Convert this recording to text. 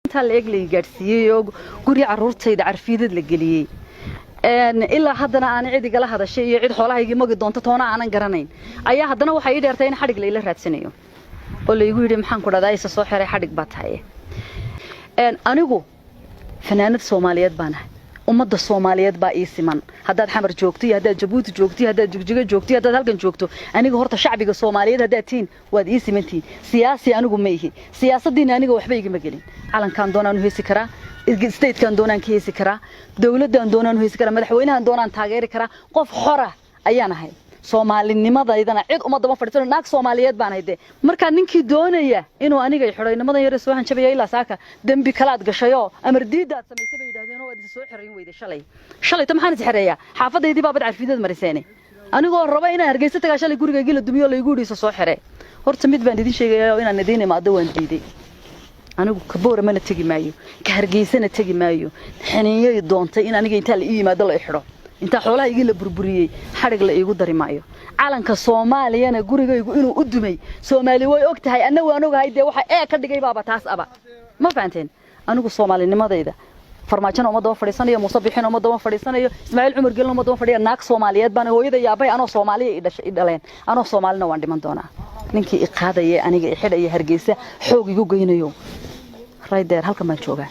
inta la eglay gaarsiiyay oo guri carruurtayda carfiidad la geliyay ilaa haddana aan cid igala hadashay iyo cid xoolahayga magi doonto toona aanan garanayn ayaa haddana waxay ii dheertay in xadhig la ila raadsanayo oo la igu yiri maxaan ku dhadaa isa soo xiray xadhig baa tahay anigu fanaanad Soomaaliyeed baan ahay ummadda Soomaaliyeed baa ii siman haddaad xamar joogto iyo haddaad Jabuuti joogto iyo haddaad Jigjiga joogto iyo haddaad halkan joogto aniga horta shacbiga Soomaaliyeed haddaad tiin waad ii simantiin siyaasi anigu ma ihi siyaasaddiina aniga waxba igama gelin calankan doonaan u heesi karaa state-kan doonaan ka heesi karaa dawladdan doonaan u heesi karaa madaxweynahan doonaan taageeri karaa qof xor ah ayaan ahay Soomaalinimadayda cid uma daba fadhiisan naag Soomaaliyeed baan hayde marka ninkii doonaya inuu aniga xoreynimadan yar soo hanjabay ilaa saaka dambi kalaad gashayo amar diidaad sameysay bay yiraahdeen oo soo xirayn weyday shalay maxaan is xireeyaa xaafadeydii baa bad carfiidad mariseene anigoo raba inaan Hargeysa tagaa shalay gurigayga la dumiyo la igu dhiiso soo xiree horta mid baan idin sheegayaa inaan idin imaado waan diiday anigu kaboora mana tagi maayo ka Hargeysana tagi maayo xaniiyay doontay in aniga inta la ii yimaado la xiro inta xoolahayga la burburiyay xarig la iigu dari maayo calanka Soomaaliyana gurigaygu inuu u dumay Soomaali way ogtahay anna waan ogahay de waxa ka dhigay baaba taas aba ma fahanteen anigu Soomaalinimadayda farmaajana uma daba fadhiisanayo Muuse Bixin uma daba fadhiisanayo Ismaaciil Cumar Gelno uma daba fadhiya naag Soomaaliyeed baan hooyada yaabay anoo Soomaaliya i dhaleen anoo Soomaalina waan dhiman doonaa ninkii i qaadayay aniga i xidhay Hargeysa xoog igu geynayo raydeer halka ma joogaa